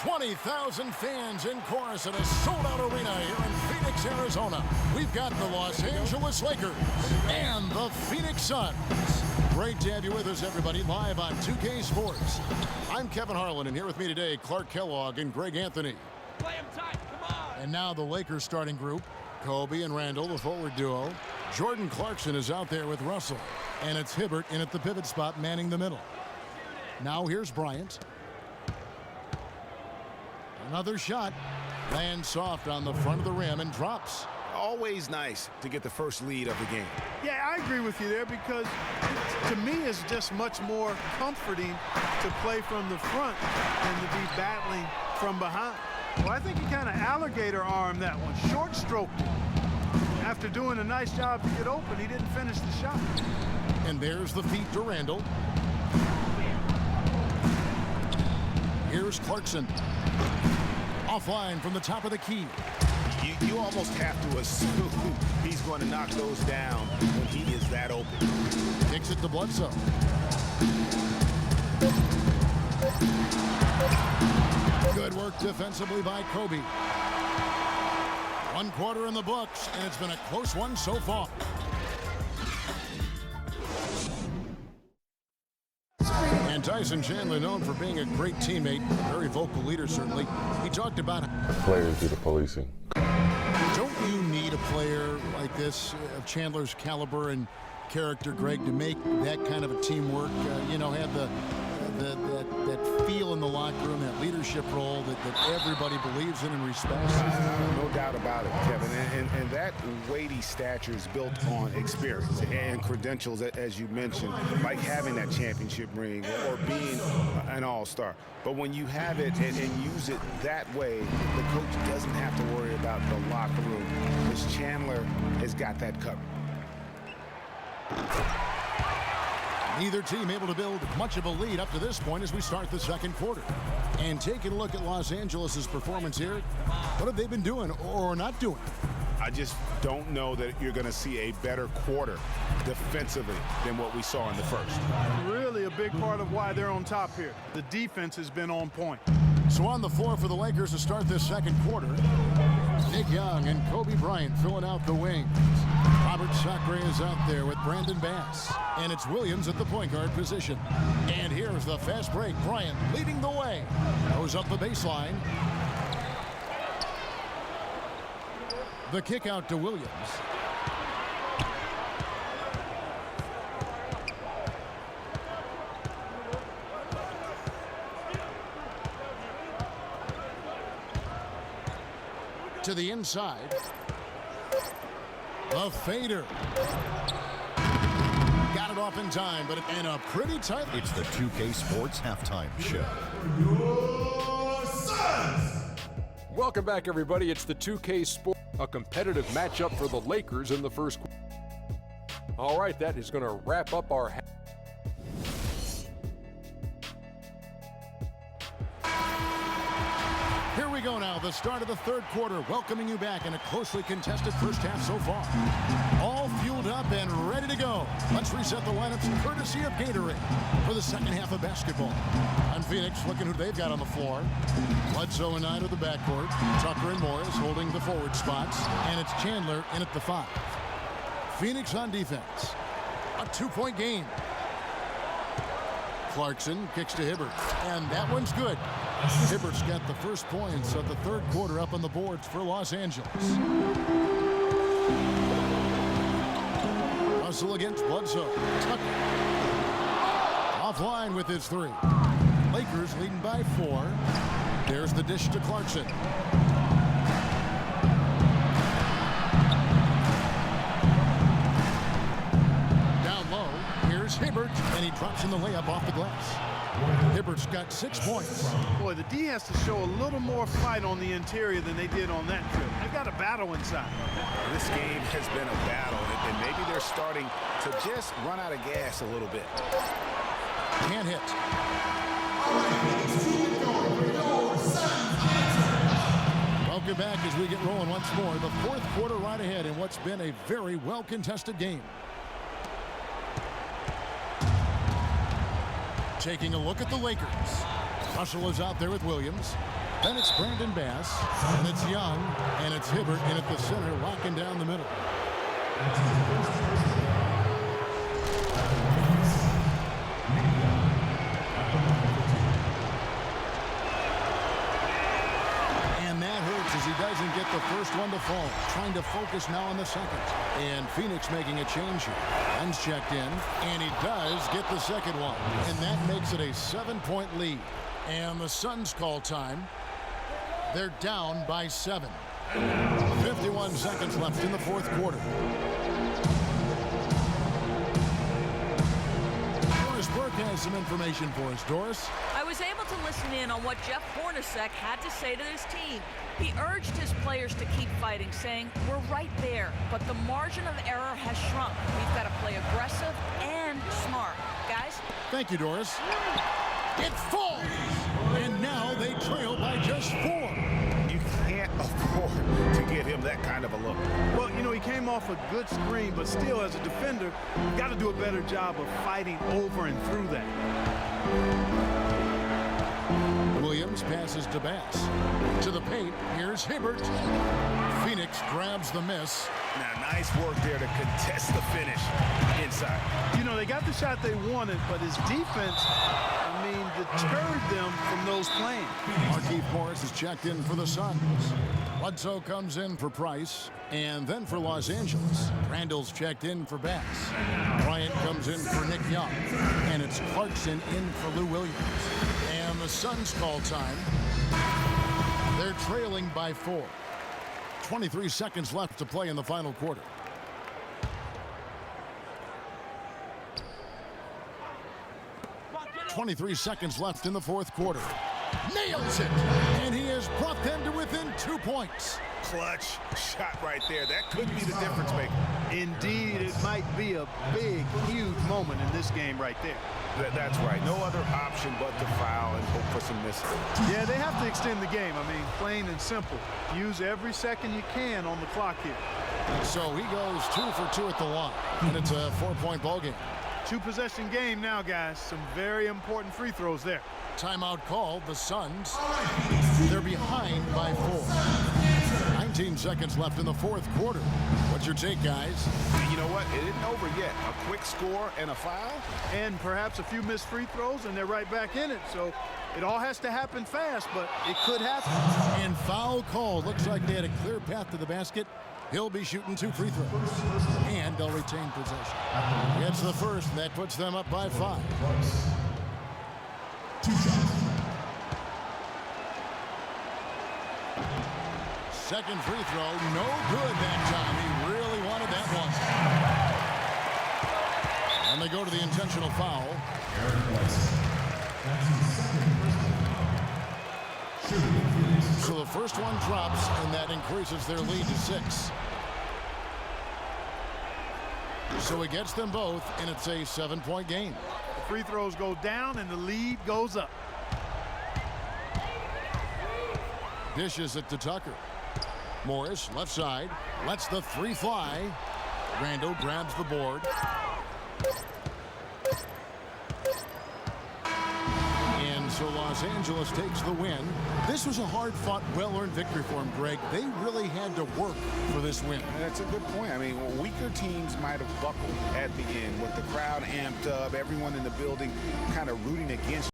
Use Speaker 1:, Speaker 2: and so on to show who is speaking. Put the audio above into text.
Speaker 1: 20,000 fans in chorus at a sold-out arena here in Phoenix, Arizona. We've got the Los Angeles Lakers and the Phoenix Suns. Great to have you with us, everybody, live on 2K Sports. I'm Kevin Harlan, and here with me today, Clark Kellogg and Greg Anthony.
Speaker 2: Play him tight, come on!
Speaker 1: And now the Lakers starting group. Kobe and Randall, the forward duo. Jordan Clarkson is out there with Russell. And it's Hibbert in at the pivot spot, manning the middle. Now here's Bryant. Another shot. Lands soft on the front of the rim and drops.
Speaker 3: Always nice to get the first lead of the game.
Speaker 4: Yeah, I agree with you there because to me it's just much more comforting to play from the front than to be battling from behind. Well, I think he kind of alligator armed that one, short stroked it. After doing a nice job to get open, he didn't finish the shot.
Speaker 1: And there's the feed to Randall. Here's Clarkson. Offline from the top of the key.
Speaker 3: You almost have to assume he's going to knock those down when he is that open.
Speaker 1: Kicks it to Bledsoe. Good work defensively by Kobe. One quarter in the books, and it's been a close one so far. And Tyson Chandler, known for being a great teammate, a very vocal leader certainly. He talked about
Speaker 5: players do the policing.
Speaker 1: Don't you need a player like this of Chandler's caliber and character, Greg, to make that kind of a teamwork? Have that feel in the locker room, that leadership role that everybody believes in and respects.
Speaker 3: No doubt about it, Kevin. And that weighty stature is built on experience and credentials, as you mentioned, like having that championship ring or being an all-star. But when you have it and use it that way, the coach doesn't have to worry about the locker room, because Chandler has got that covered.
Speaker 1: Neither team able to build much of a lead up to this point as we start the second quarter. And taking a look at Los Angeles' performance here, what have they been doing or not doing?
Speaker 3: I just don't know that you're going to see a better quarter defensively than what we saw in the first.
Speaker 4: Really a big part of why they're on top here. The defense has been on point.
Speaker 1: So on the floor for the Lakers to start this second quarter, Nick Young and Kobe Bryant filling out the wings. Robert Sacre is out there with Brandon Bass. And it's Williams at the point guard position. And here's the fast break. Bryant leading the way. Goes up the baseline. The kick out to Williams. To the inside. The fader. Got it off in time, but in a pretty tight.
Speaker 6: It's the 2K Sports Halftime Show.
Speaker 7: Welcome back, everybody. It's the 2K Sports, a competitive matchup for the Lakers in the first quarter. All right, that is going to wrap up our
Speaker 1: Here we go now, the start of the third quarter, welcoming you back in a closely contested first half so far. All fueled up and ready to go. Let's reset the lineups courtesy of Gatorade for the second half of basketball. On Phoenix, looking who they've got on the floor. Bledsoe and Knight of the backcourt. Tucker and Morris holding the forward spots. And it's Chandler in at the 5. Phoenix on defense. A 2-point game. Clarkson kicks to Hibbert. And that one's good. Hibbert's got the first points of the third quarter up on the boards for Los Angeles. Russell against Bledsoe. Tucker. Offline with his 3. Lakers leading by 4. There's the dish to Clarkson. Down low. Here's Hibbert. And he drops in the layup off the glass. Hibbert's got 6 points.
Speaker 4: Boy, the D has to show a little more fight on the interior than they did on that trip. They've got a battle inside.
Speaker 3: This game has been a battle, and maybe they're starting to just run out of gas a little bit.
Speaker 1: Can't hit. Welcome back as we get rolling once more. The fourth quarter right ahead in what's been a very well-contested game. Taking a look at the Lakers. Russell is out there with Williams. Then it's Brandon Bass, and it's Young, and it's Hibbert in at the center, locking down the middle. And that hurts as he doesn't get the first one to fall. Trying to focus now on the second. And Phoenix making a change here. Ben's checked in, and he does get the second one. And that makes it a 7-point lead. And the Suns call time. They're down by 7. 51 seconds left in the fourth quarter. Doris Burke has some information for us. Doris?
Speaker 5: I was able to listen in on what Jeff Hornacek had to say to his team. He urged his players to keep fighting, saying, "We're right there, but the margin of error has shrunk. We've got to play aggressive and smart." Guys?
Speaker 1: Thank you, Doris. It falls! And now they trail by just 4.
Speaker 3: You can't afford to get him that kind of a look.
Speaker 4: Well, you know, he came off a good screen, but still, as a defender, you got to do a better job of fighting over and through that.
Speaker 1: Williams passes to Bass. To the paint, here's Hibbert. Phoenix grabs the miss.
Speaker 3: Now, nice work there to contest the finish inside.
Speaker 4: You know, they got the shot they wanted, but his defense, deterred them from those playing.
Speaker 1: Markieff Morris is checked in for the Suns. Bledsoe comes in for Price, and then for Los Angeles. Randall's checked in for Bass. Bryant comes in for Nick Young, and it's Clarkson in for Lou Williams. And the Suns call time. They're trailing by 4. 23 seconds left to play in the final quarter. .23 seconds left in the fourth quarter. Nails it! And he has brought them to within 2 points.
Speaker 3: Clutch shot right there. That could be the difference maker.
Speaker 4: Indeed, it might be a big, huge moment in this game right there.
Speaker 3: That's right. No other option but to foul and hope for some misses.
Speaker 4: Yeah, they have to extend the game. Plain and simple. Use every second you can on the clock here.
Speaker 1: So he goes 2 for 2 at the line, and it's a 4-point ball game.
Speaker 4: 2-possession game now, guys. Some very important free throws there.
Speaker 1: Timeout called. The Suns, they're behind by 4. 19 seconds left in the fourth quarter. What's your take, guys?
Speaker 3: You know what? It isn't over yet. A quick score and a foul.
Speaker 4: And perhaps a few missed free throws, and they're right back in it. So it all has to happen fast, but it could happen.
Speaker 1: And foul call. Looks like they had a clear path to the basket. He'll be shooting 2 free throws. And they'll retain possession. Gets the first. That puts them up by 5. Second free throw. No good that time. He really wanted that one. And they go to the intentional foul. So the first one drops, and that increases their lead to 6. So it gets them both, and it's a 7-point game.
Speaker 4: The free throws go down, and the lead goes up.
Speaker 1: Dishes it to Tucker. Morris, left side, lets the 3 fly. Randall grabs the board. And so Los Angeles takes the win. This was a hard-fought, well-earned victory for them, Greg. They really had to work for this win.
Speaker 3: That's a good point. Weaker teams might have buckled at the end with the crowd amped up, everyone in the building kind of rooting against